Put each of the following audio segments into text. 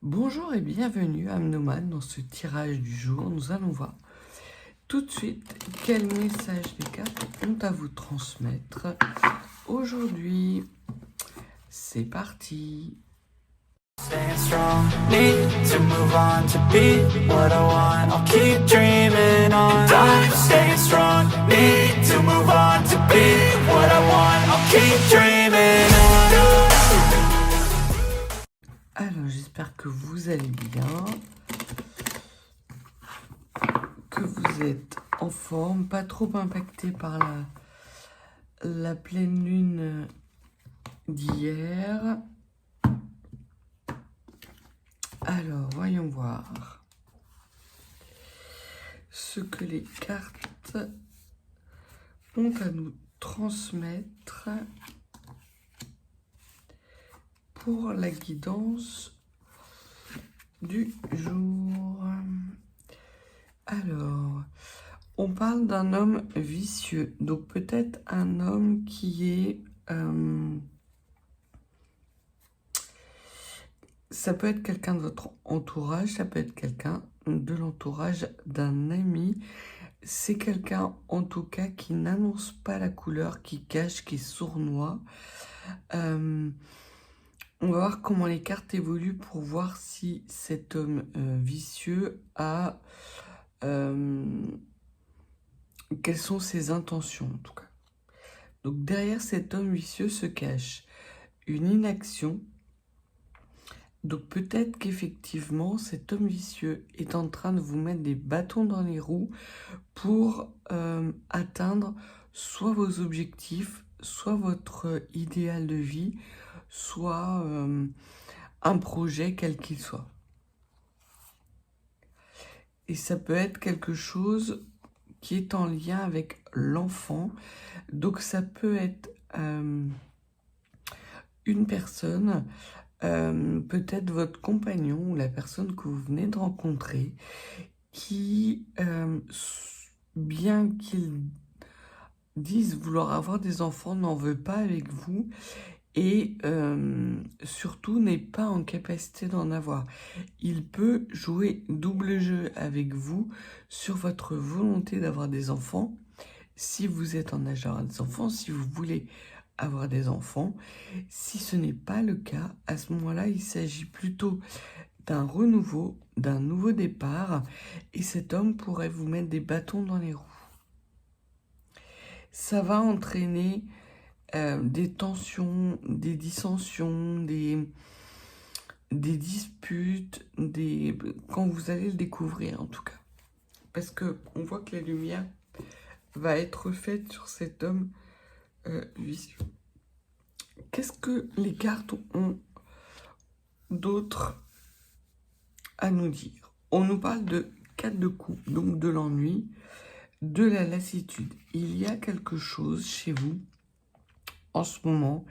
Bonjour et bienvenue à Amnoman. Dans ce tirage du jour, nous allons voir tout de suite quel message les cartes ont à vous transmettre aujourd'hui. C'est parti. Staying strong, need to move on to be what I want. I'll keep dreaming on. And I'm staying strong, need to move on to be what I want. I'll keep dreaming on. Alors, j'espère que vous allez bien, que vous êtes en forme, pas trop impacté par la pleine lune d'hier. Alors, voyons voir ce que les cartes ont à nous transmettre pour la guidance du jour. Alors, on parle d'un homme vicieux, donc peut-être un homme qui est... ça peut être quelqu'un de votre entourage, ça peut être quelqu'un de l'entourage d'un ami. C'est quelqu'un, en tout cas, qui n'annonce pas la couleur, qui cache, qui est sournois. On va voir comment les cartes évoluent pour voir si cet homme vicieux a... quelles sont ses intentions, en tout cas. Donc, derrière cet homme vicieux se cache une inaction. Donc peut-être qu'effectivement, cet homme vicieux est en train de vous mettre des bâtons dans les roues pour atteindre soit vos objectifs, soit votre idéal de vie, soit un projet quel qu'il soit. Et ça peut être quelque chose qui est en lien avec l'enfant. Donc ça peut être une personne... peut-être votre compagnon ou la personne que vous venez de rencontrer qui, bien qu'il dise vouloir avoir des enfants, n'en veut pas avec vous et surtout n'est pas en capacité d'en avoir. Il peut jouer double jeu avec vous sur votre volonté d'avoir des enfants. Si vous êtes en âge d'avoir des enfants, si vous voulez avoir des enfants. Si ce n'est pas le cas, à ce moment-là, il s'agit plutôt d'un renouveau, d'un nouveau départ, et cet homme pourrait vous mettre des bâtons dans les roues. Ça va entraîner des tensions, des dissensions, des disputes, quand vous allez le découvrir en tout cas. Parce qu'on voit que la lumière va être faite sur cet homme vicieux. Qu'est-ce que les cartes ont d'autre à nous dire? On nous parle de 4 de coupe, donc de l'ennui, de la lassitude. Il y a quelque chose chez vous en ce moment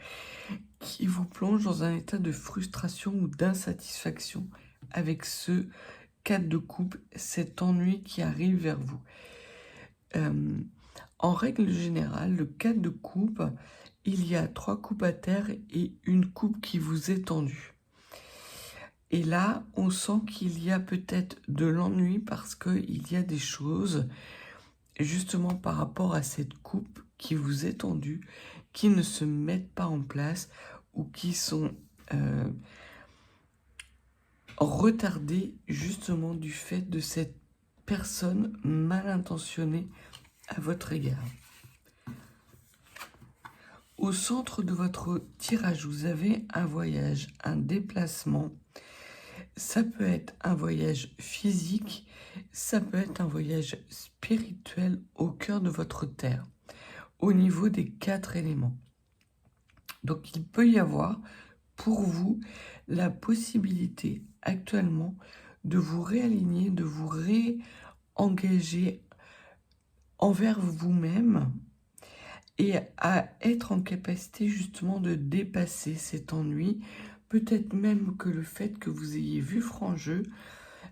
qui vous plonge dans un état de frustration ou d'insatisfaction avec ce 4 de coupe, cet ennui qui arrive vers vous. En règle générale, le 4 de coupe, il y a 3 coupes à terre et une coupe qui vous est tendue. Et là, on sent qu'il y a peut-être de l'ennui parce qu'il y a des choses, justement par rapport à cette coupe qui vous est tendue, qui ne se mettent pas en place ou qui sont retardées justement du fait de cette personne mal intentionnée à votre égard. Au centre de votre tirage, vous avez un voyage, un déplacement. Ça peut être un voyage physique, ça peut être un voyage spirituel au cœur de votre terre, au niveau des 4 éléments. Donc il peut y avoir pour vous la possibilité actuellement de vous réaligner, de vous réengager envers vous-même et à être en capacité justement de dépasser cet ennui. Peut-être même que le fait que vous ayez vu franc jeu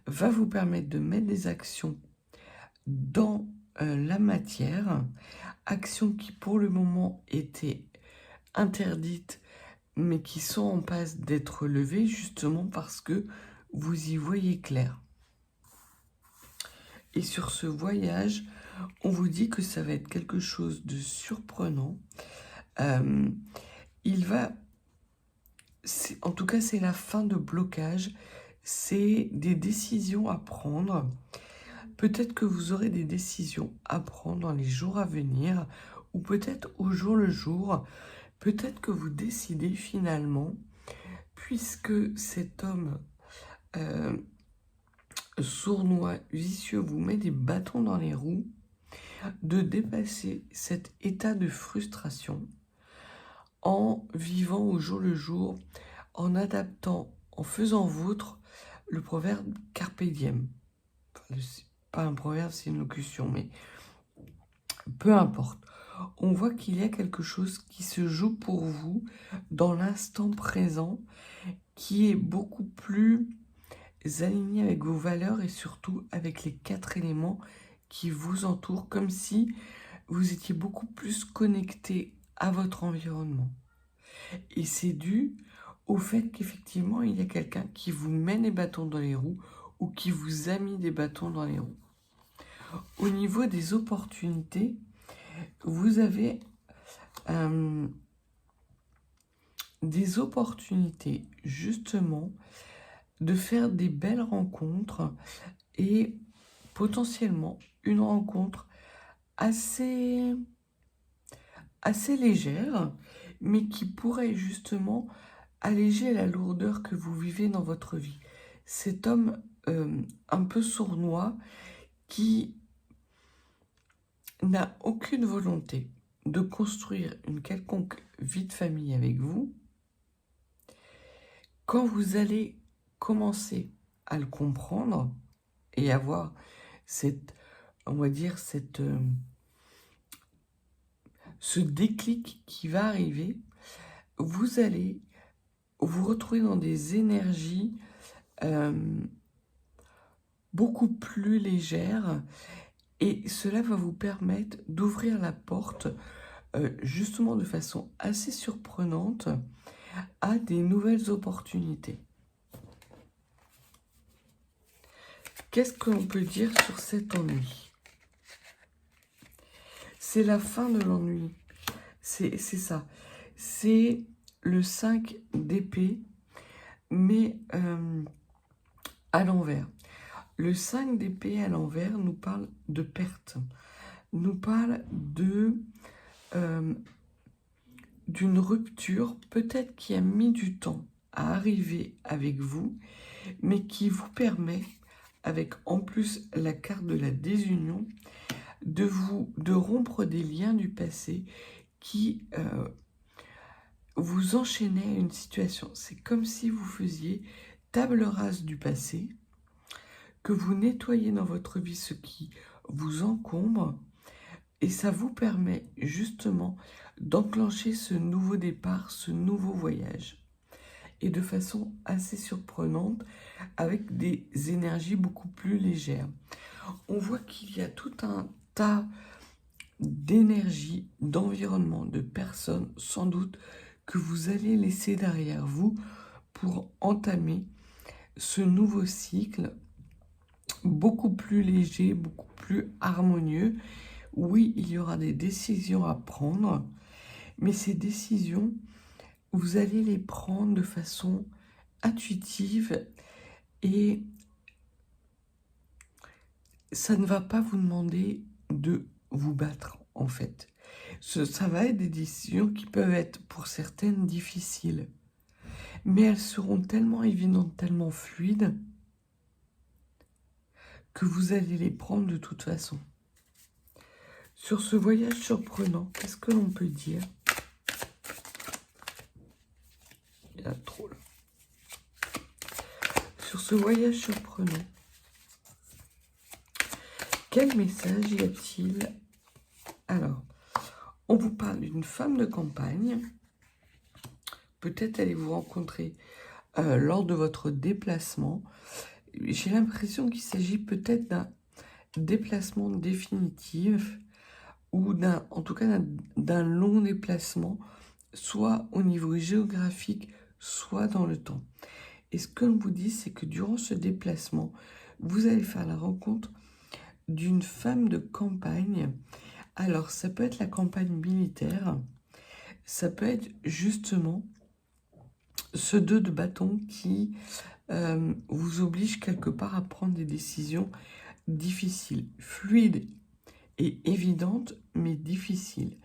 va vous permettre de mettre des actions dans la matière, actions qui pour le moment étaient interdites mais qui sont en passe d'être levées justement parce que vous y voyez clair. Et sur ce voyage, on vous dit que ça va être quelque chose de surprenant. En tout cas, c'est la fin de blocage. C'est des décisions à prendre. Peut-être que vous aurez des décisions à prendre dans les jours à venir, ou peut-être au jour le jour. Peut-être que vous décidez finalement, puisque cet homme sournois, vicieux, vous met des bâtons dans les roues, de dépasser cet état de frustration en vivant au jour le jour, en adaptant, en faisant vôtre le proverbe Carpe Diem. Enfin, c'est pas un proverbe, c'est une locution, mais peu importe. On voit qu'il y a quelque chose qui se joue pour vous dans l'instant présent, qui est beaucoup plus aligné avec vos valeurs et surtout avec les 4 éléments qui vous entourent, comme si vous étiez beaucoup plus connecté à votre environnement. Et c'est dû au fait qu'effectivement, il y a quelqu'un qui vous met des bâtons dans les roues ou qui vous a mis des bâtons dans les roues. Au niveau des opportunités, vous avez des opportunités justement de faire des belles rencontres et potentiellement une rencontre assez légère, mais qui pourrait justement alléger la lourdeur que vous vivez dans votre vie. Cet homme un peu sournois qui n'a aucune volonté de construire une quelconque vie de famille avec vous, quand vous allez commencer à le comprendre et avoir ce déclic qui va arriver, vous allez vous retrouver dans des énergies beaucoup plus légères et cela va vous permettre d'ouvrir la porte justement de façon assez surprenante à des nouvelles opportunités. Qu'est-ce que l'on peut dire sur cet ennui? C'est la fin de l'ennui. C'est ça. C'est le 5 d'épée, mais à l'envers. Le 5 d'épée à l'envers nous parle de perte. Nous parle d'une rupture, peut-être qui a mis du temps à arriver avec vous, mais qui vous permet, avec en plus la carte de la désunion, de rompre des liens du passé qui vous enchaînaient à une situation. C'est comme si vous faisiez table rase du passé, que vous nettoyez dans votre vie ce qui vous encombre, et ça vous permet justement d'enclencher ce nouveau départ, ce nouveau voyage. Et de façon assez surprenante, avec des énergies beaucoup plus légères. On voit qu'il y a tout un tas d'énergie, d'environnement, de personnes, sans doute, que vous allez laisser derrière vous pour entamer ce nouveau cycle beaucoup plus léger, beaucoup plus harmonieux. Oui, il y aura des décisions à prendre, mais ces décisions, vous allez les prendre de façon intuitive et ça ne va pas vous demander de vous battre, en fait. Ça va être des décisions qui peuvent être pour certaines difficiles, mais elles seront tellement évidentes, tellement fluides, que vous allez les prendre de toute façon. Sur ce voyage surprenant, qu'est-ce que l'on peut dire? Il y a trop là. Sur ce voyage surprenant, quel message y a-t-il? Alors, on vous parle d'une femme de campagne. Peut-être allez-vous rencontrer lors de votre déplacement. J'ai l'impression qu'il s'agit peut-être d'un déplacement définitif ou en tout cas d'un long déplacement, soit au niveau géographique, soit dans le temps. Et ce que l'on vous dit, c'est que durant ce déplacement, vous allez faire la rencontre d'une femme de campagne. Alors, ça peut être la campagne militaire, ça peut être justement ce 2 de bâton qui vous oblige quelque part à prendre des décisions difficiles, fluides et évidentes, mais difficiles.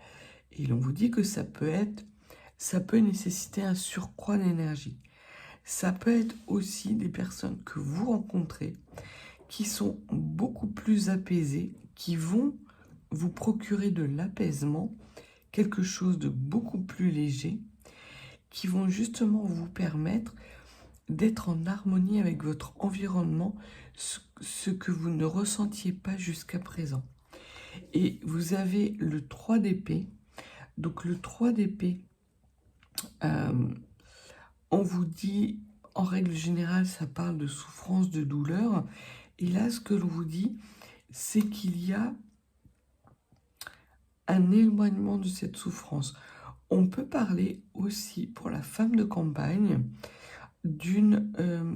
Et l'on vous dit que ça peut nécessiter un surcroît d'énergie. Ça peut être aussi des personnes que vous rencontrez qui sont beaucoup plus apaisées, qui vont vous procurer de l'apaisement, quelque chose de beaucoup plus léger, qui vont justement vous permettre d'être en harmonie avec votre environnement, ce que vous ne ressentiez pas jusqu'à présent. Et vous avez le 3 d'épée. Donc le 3 d'épée, on vous dit, en règle générale, ça parle de souffrance, de douleur. Et là, ce que l'on vous dit, c'est qu'il y a un éloignement de cette souffrance. On peut parler aussi, pour la femme de campagne, d'une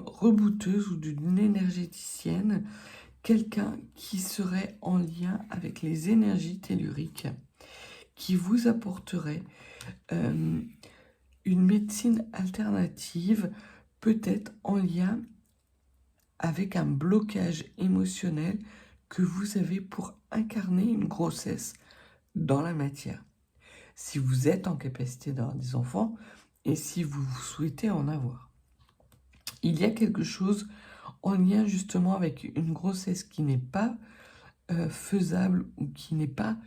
rebouteuse ou d'une énergéticienne, quelqu'un qui serait en lien avec les énergies telluriques, qui vous apporterait une médecine alternative, peut-être en lien avec un blocage émotionnel que vous avez pour incarner une grossesse dans la matière. Si vous êtes en capacité d'avoir des enfants et si vous souhaitez en avoir. Il y a quelque chose en lien justement avec une grossesse qui n'est pas faisable ou qui n'est pas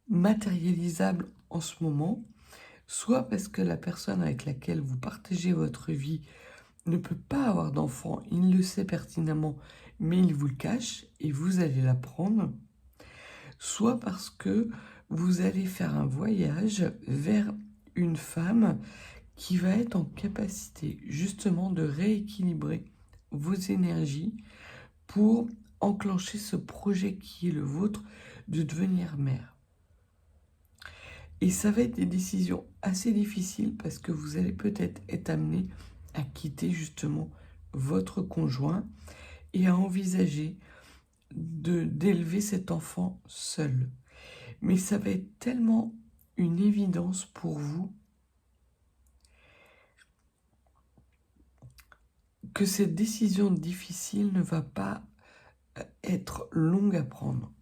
matérialisable en ce moment, soit parce que la personne avec laquelle vous partagez votre vie ne peut pas avoir d'enfant, il le sait pertinemment, mais il vous le cache et vous allez l'apprendre, soit parce que vous allez faire un voyage vers une femme qui va être en capacité justement de rééquilibrer vos énergies pour enclencher ce projet qui est le vôtre de devenir mère. Et ça va être des décisions assez difficiles parce que vous allez peut-être être amené à quitter justement votre conjoint et à envisager d'élever cet enfant seul. Mais ça va être tellement une évidence pour vous que cette décision difficile ne va pas être longue à prendre.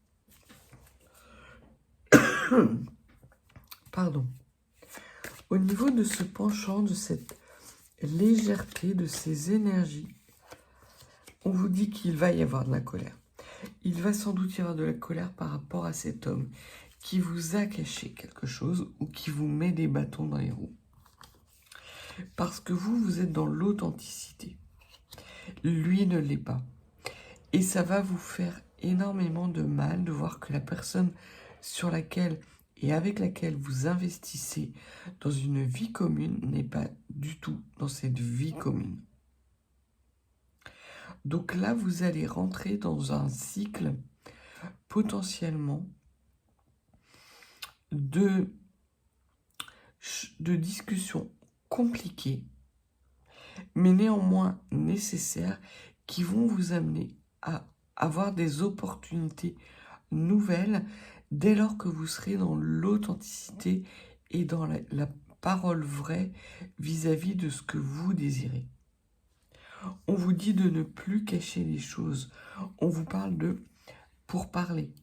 Pardon. Au niveau de ce penchant, de cette légèreté, de ces énergies, on vous dit qu'il va y avoir de la colère. Il va sans doute y avoir de la colère par rapport à cet homme qui vous a caché quelque chose ou qui vous met des bâtons dans les roues. Parce que vous êtes dans l'authenticité. Lui ne l'est pas. Et ça va vous faire énormément de mal de voir que la personne sur laquelle et avec laquelle vous investissez dans une vie commune n'est pas du tout dans cette vie commune. Donc là, vous allez rentrer dans un cycle potentiellement de discussions compliquées, mais néanmoins nécessaires, qui vont vous amener à avoir des opportunités nouvelles dès lors que vous serez dans l'authenticité et dans la parole vraie vis-à-vis de ce que vous désirez. On vous dit de ne plus cacher les choses. On vous parle de pourparler,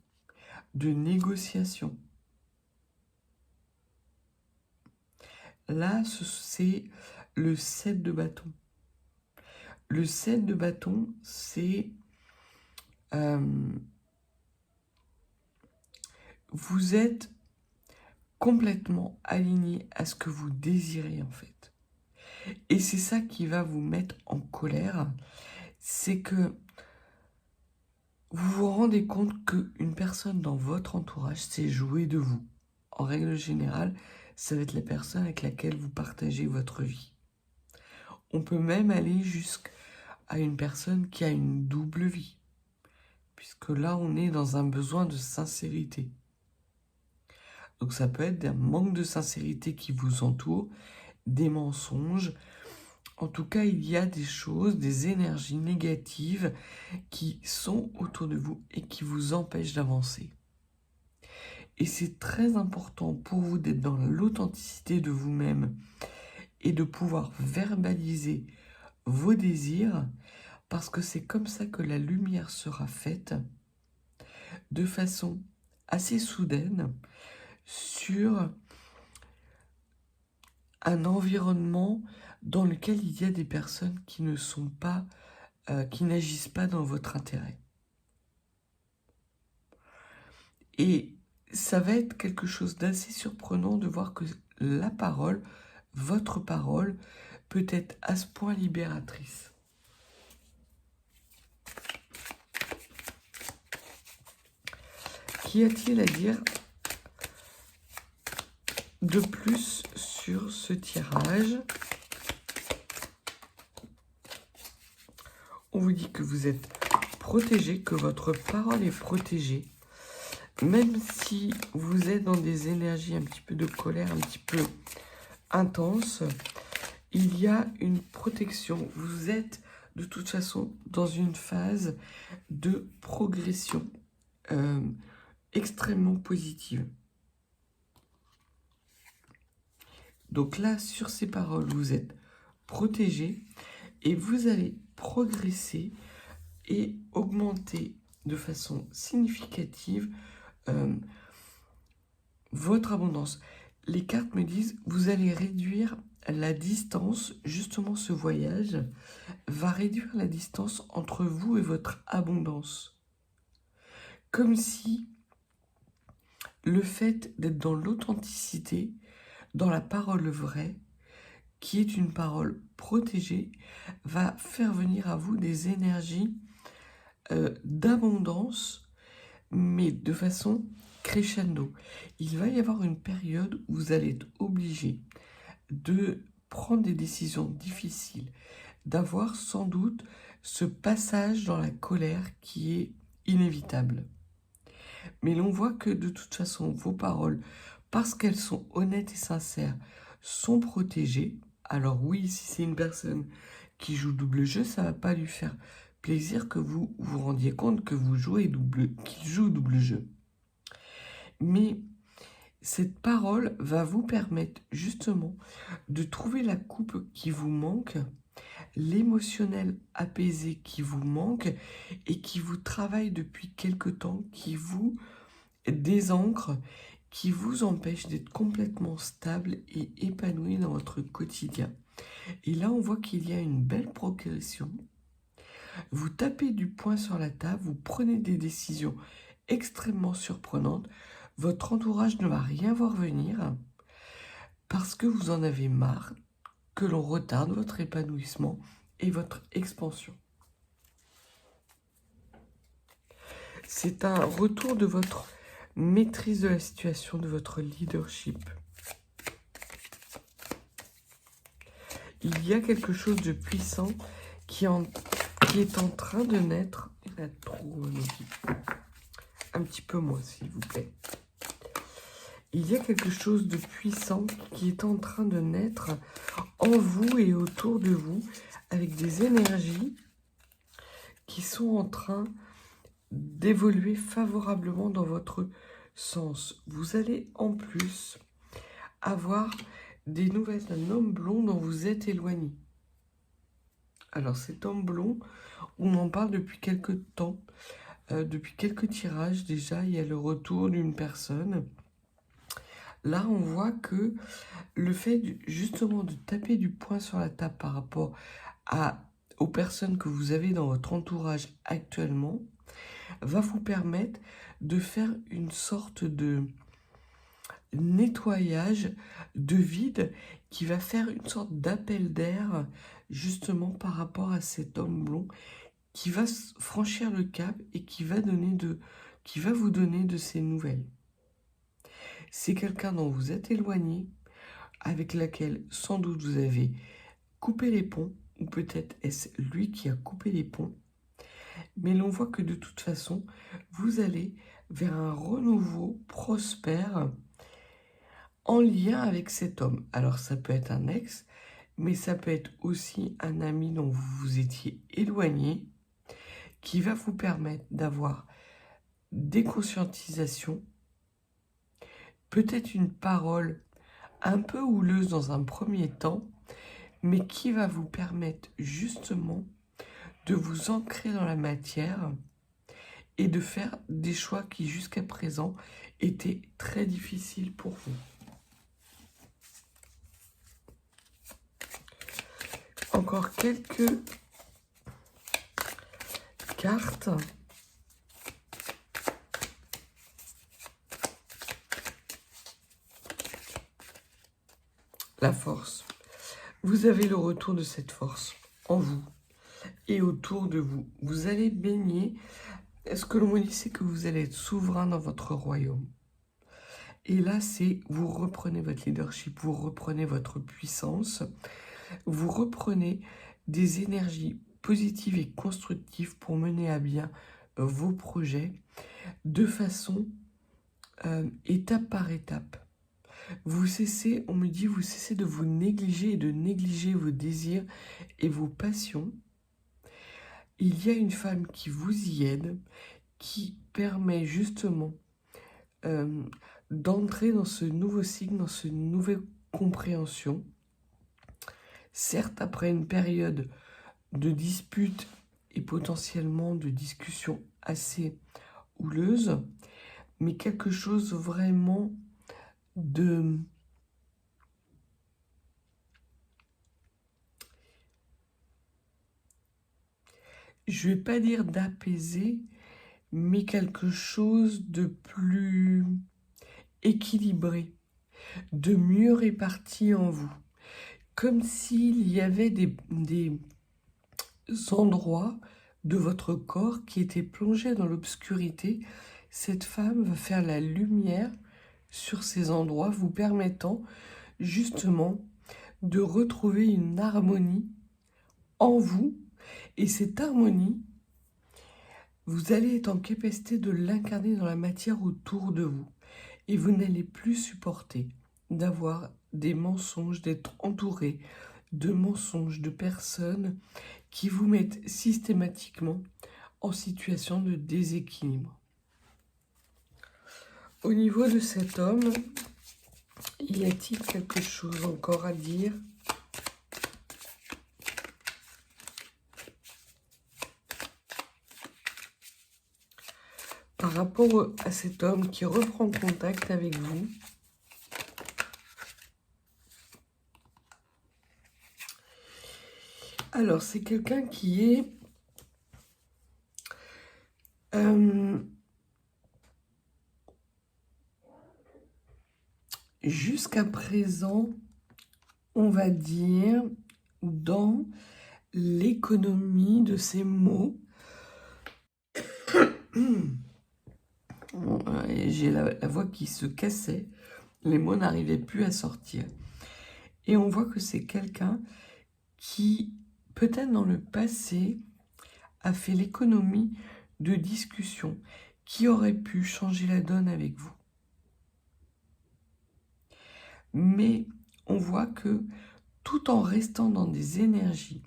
de négociation. Là, c'est le 7 de bâton. Le 7 de bâton, c'est... vous êtes complètement aligné à ce que vous désirez en fait. Et c'est ça qui va vous mettre en colère, c'est que vous vous rendez compte qu'une personne dans votre entourage s'est jouée de vous. En règle générale, ça va être la personne avec laquelle vous partagez votre vie. On peut même aller jusqu'à une personne qui a une double vie, puisque là, on est dans un besoin de sincérité. Donc ça peut être un manque de sincérité qui vous entoure, des mensonges. En tout cas, il y a des choses, des énergies négatives qui sont autour de vous et qui vous empêchent d'avancer. Et c'est très important pour vous d'être dans l'authenticité de vous-même et de pouvoir verbaliser vos désirs, parce que c'est comme ça que la lumière sera faite de façon assez soudaine sur un environnement dans lequel il y a des personnes qui ne sont pas, qui n'agissent pas dans votre intérêt. Et ça va être quelque chose d'assez surprenant de voir que la parole, votre parole, peut être à ce point libératrice. Qu'y a-t-il à dire de plus sur ce tirage? On vous dit que vous êtes protégé, que votre parole est protégée. Même si vous êtes dans des énergies un petit peu de colère, un petit peu intenses, il y a une protection. Vous êtes de toute façon dans une phase de progression extrêmement positive. Donc là, sur ces paroles, vous êtes protégé et vous allez progresser et augmenter de façon significative votre abondance. Les cartes me disent, vous allez réduire la distance, justement ce voyage va réduire la distance entre vous et votre abondance. Comme si le fait d'être dans l'authenticité, dans la parole vraie, qui est une parole protégée, va faire venir à vous des énergies d'abondance, mais de façon crescendo. Il va y avoir une période où vous allez être obligé de prendre des décisions difficiles, d'avoir sans doute ce passage dans la colère qui est inévitable. Mais l'on voit que de toute façon, vos paroles, parce qu'elles sont honnêtes et sincères, sont protégées. Alors oui, si c'est une personne qui joue double jeu, ça ne va pas lui faire plaisir que vous vous rendiez compte que vous jouez qu'il joue double jeu. Mais cette parole va vous permettre justement de trouver la coupe qui vous manque, l'émotionnel apaisé qui vous manque et qui vous travaille depuis quelque temps, qui vous désancre, qui vous empêche d'être complètement stable et épanoui dans votre quotidien. Et là, on voit qu'il y a une belle progression. Vous tapez du poing sur la table, vous prenez des décisions extrêmement surprenantes. Votre entourage ne va rien voir venir parce que vous en avez marre que l'on retarde votre épanouissement et votre expansion. C'est un retour de votre maîtrise de la situation, de votre leadership. Il y a quelque chose de puissant qui est en train de naître. Il y a trop, un petit peu moins, s'il vous plaît. Il y a quelque chose de puissant qui est en train de naître en vous et autour de vous, avec des énergies qui sont en train d'évoluer favorablement dans votre sens. Vous allez en plus avoir des nouvelles d'un homme blond dont vous êtes éloigné. Alors cet homme blond, on en parle depuis quelques temps, depuis quelques tirages déjà, il y a le retour d'une personne. Là, on voit que le fait justement de taper du poing sur la table par rapport aux personnes que vous avez dans votre entourage actuellement, va vous permettre de faire une sorte de nettoyage de vide qui va faire une sorte d'appel d'air justement par rapport à cet homme blond qui va franchir le cap et qui va vous donner de ces nouvelles. C'est quelqu'un dont vous êtes éloigné, avec laquelle sans doute vous avez coupé les ponts, ou peut-être est-ce lui qui a coupé les ponts. Mais l'on voit que de toute façon, vous allez vers un renouveau prospère en lien avec cet homme. Alors ça peut être un ex, mais ça peut être aussi un ami dont vous vous étiez éloigné, qui va vous permettre d'avoir des conscientisations, peut-être une parole un peu houleuse dans un premier temps, mais qui va vous permettre justement de vous ancrer dans la matière et de faire des choix qui jusqu'à présent étaient très difficiles pour vous. Encore quelques cartes. La force. Vous avez le retour de cette force en vous et autour de vous. Vous allez baigner. Ce que l'on me dit, c'est que vous allez être souverain dans votre royaume. Et là, c'est vous reprenez votre leadership, vous reprenez votre puissance, vous reprenez des énergies positives et constructives pour mener à bien vos projets de façon étape par étape. Vous cessez, on me dit, vous cessez de vous négliger et de négliger vos désirs et vos passions. Il y a une femme qui vous y aide, qui permet justement d'entrer dans ce nouveau cycle, dans cette nouvelle compréhension. Certes, après une période de dispute et potentiellement de discussion assez houleuse, mais quelque chose vraiment de... Je ne vais pas dire d'apaiser, mais quelque chose de plus équilibré, de mieux réparti en vous. Comme s'il y avait des endroits de votre corps qui étaient plongés dans l'obscurité. Cette femme va faire la lumière sur ces endroits, vous permettant justement de retrouver une harmonie en vous. Et cette harmonie, vous allez être en capacité de l'incarner dans la matière autour de vous. Et vous n'allez plus supporter d'avoir des mensonges, d'être entouré de mensonges, de personnes qui vous mettent systématiquement en situation de déséquilibre. Au niveau de cet homme, y a-t-il quelque chose encore à dire ? Par rapport à cet homme qui reprend contact avec vous, alors c'est quelqu'un qui est jusqu'à présent, on va dire, dans l'économie de ses mots. J'ai la voix qui se cassait, les mots n'arrivaient plus à sortir. Et on voit que c'est quelqu'un qui, peut-être dans le passé, a fait l'économie de discussions qui auraient pu changer la donne avec vous. Mais on voit que tout en restant dans des énergies,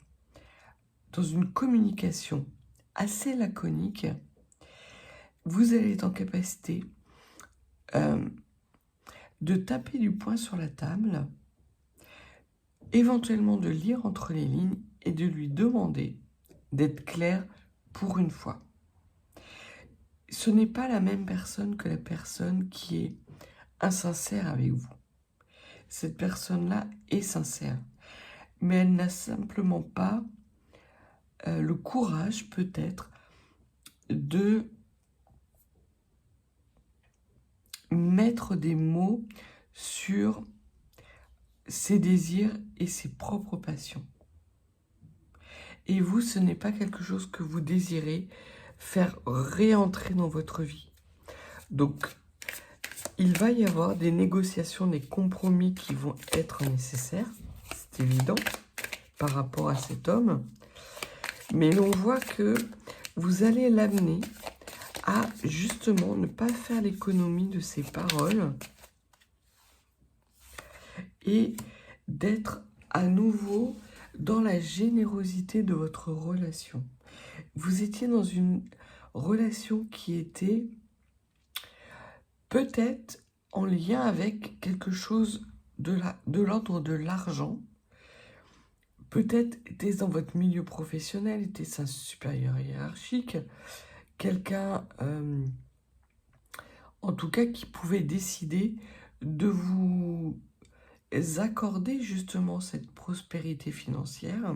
dans une communication assez laconique, vous allez être en capacité de taper du poing sur la table, éventuellement de lire entre les lignes et de lui demander d'être clair pour une fois. Ce n'est pas la même personne que la personne qui est insincère avec vous. Cette personne-là est sincère, mais elle n'a simplement pas le courage, peut-être, de mettre des mots sur ses désirs et ses propres passions. Et vous, ce n'est pas quelque chose que vous désirez faire réentrer dans votre vie. Donc, il va y avoir des négociations, des compromis qui vont être nécessaires, c'est évident, par rapport à cet homme. Mais l'on voit que vous allez l'amener à justement ne pas faire l'économie de ses paroles et d'être à nouveau dans la générosité de votre relation. Vous étiez dans une relation qui était peut-être en lien avec quelque chose de l'ordre de l'argent. Peut-être était-ce dans votre milieu professionnel, était-ce un supérieur hiérarchique, quelqu'un, en tout cas, qui pouvait décider de vous accorder justement cette prospérité financière.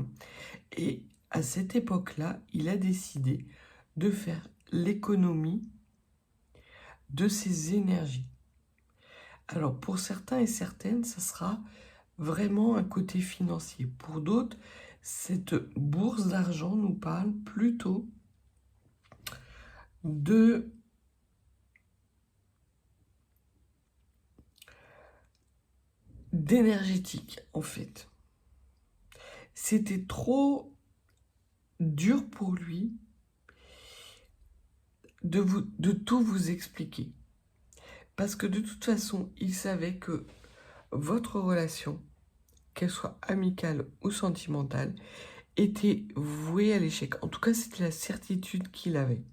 Et à cette époque-là, il a décidé de faire l'économie de ses énergies. Alors pour certains et certaines, ça sera vraiment un côté financier. Pour d'autres, cette bourse d'argent nous parle plutôt d'énergétique, en fait. C'était trop dur pour lui de tout vous expliquer. Parce que de toute façon, il savait que votre relation, qu'elle soit amicale ou sentimentale, était vouée à l'échec. En tout cas, c'était la certitude qu'il avait.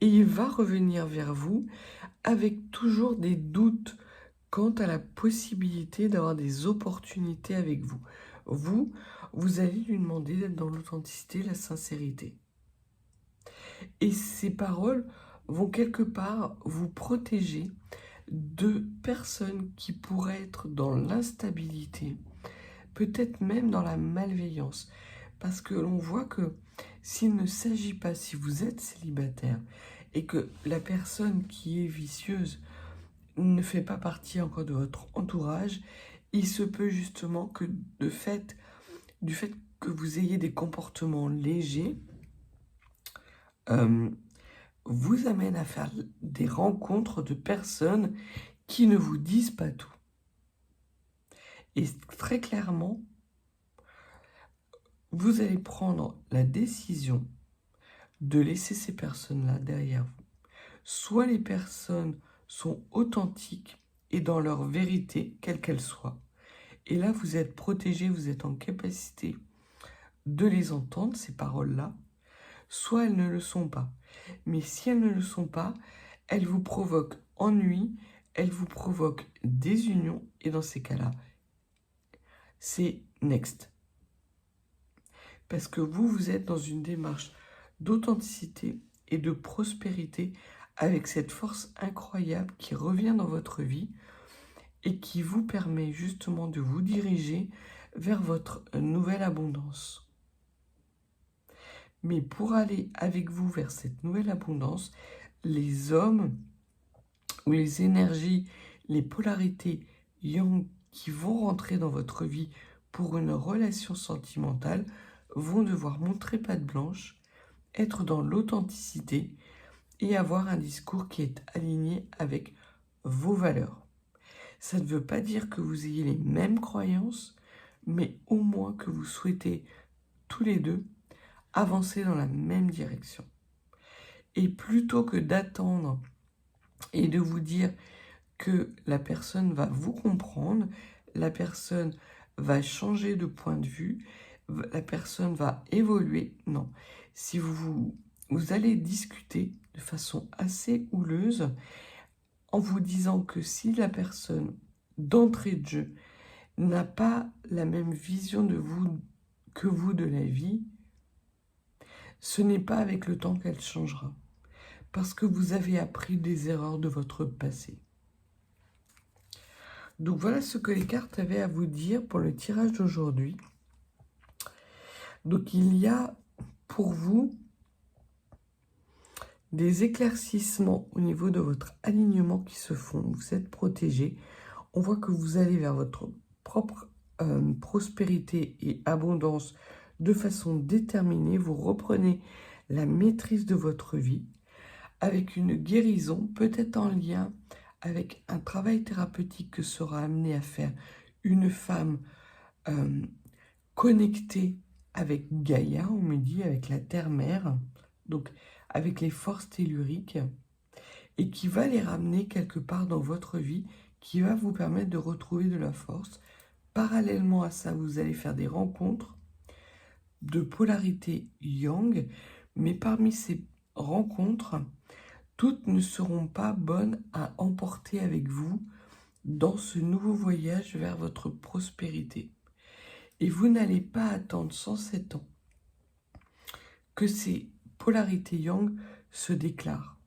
Et il va revenir vers vous avec toujours des doutes quant à la possibilité d'avoir des opportunités avec vous. Vous allez lui demander d'être dans l'authenticité, la sincérité. Et ces paroles vont quelque part vous protéger de personnes qui pourraient être dans l'instabilité, peut-être même dans la malveillance. Parce que l'on voit que s'il ne s'agit pas, si vous êtes célibataire et que la personne qui est vicieuse ne fait pas partie encore de votre entourage, il se peut justement que du fait que vous ayez des comportements légers, vous amène à faire des rencontres de personnes qui ne vous disent pas tout. Et très clairement, vous allez prendre la décision de laisser ces personnes-là derrière vous. Soit les personnes sont authentiques et dans leur vérité, quelle qu'elle soit. Et là, vous êtes protégé, vous êtes en capacité de les entendre, ces paroles-là. Soit elles ne le sont pas. Mais si elles ne le sont pas, elles vous provoquent ennui, elles vous provoquent désunion. Et dans ces cas-là, c'est next. Parce que vous êtes dans une démarche d'authenticité et de prospérité avec cette force incroyable qui revient dans votre vie et qui vous permet justement de vous diriger vers votre nouvelle abondance. Mais pour aller avec vous vers cette nouvelle abondance, les hommes ou les énergies, les polarités yang qui vont rentrer dans votre vie pour une relation sentimentale vont devoir montrer patte blanche, être dans l'authenticité et avoir un discours qui est aligné avec vos valeurs. Ça ne veut pas dire que vous ayez les mêmes croyances, mais au moins que vous souhaitez tous les deux avancer dans la même direction. Et plutôt que d'attendre et de vous dire que la personne va vous comprendre, la personne va changer de point de vue, la personne va évoluer, non. Si vous allez discuter de façon assez houleuse en vous disant que si la personne d'entrée de jeu n'a pas la même vision de vous que vous de la vie, ce n'est pas avec le temps qu'elle changera, parce que vous avez appris des erreurs de votre passé. Donc voilà ce que les cartes avaient à vous dire pour le tirage d'aujourd'hui. Donc il y a pour vous des éclaircissements au niveau de votre alignement qui se font. Vous êtes protégé. On voit que vous allez vers votre propre prospérité et abondance de façon déterminée. Vous reprenez la maîtrise de votre vie avec une guérison, peut-être en lien avec un travail thérapeutique que sera amené à faire une femme connectée avec Gaïa, on me dit, avec la terre-mère, donc avec les forces telluriques, et qui va les ramener quelque part dans votre vie, qui va vous permettre de retrouver de la force, parallèlement à ça, vous allez faire des rencontres de polarité yang, mais parmi ces rencontres, toutes ne seront pas bonnes à emporter avec vous dans ce nouveau voyage vers votre prospérité. Et vous n'allez pas attendre 107 ans que ces polarités yang se déclarent.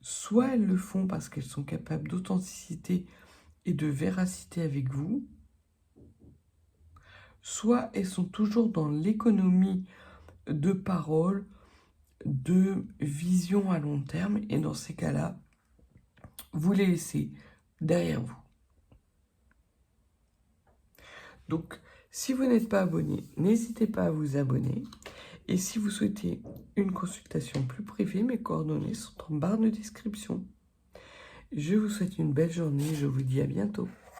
Soit elles le font parce qu'elles sont capables d'authenticité et de véracité avec vous, soit elles sont toujours dans l'économie de parole, de vision à long terme, et dans ces cas-là, vous les laissez derrière vous. Donc, si vous n'êtes pas abonné, n'hésitez pas à vous abonner. Et si vous souhaitez une consultation plus privée, mes coordonnées sont en barre de description. Je vous souhaite une belle journée, je vous dis à bientôt.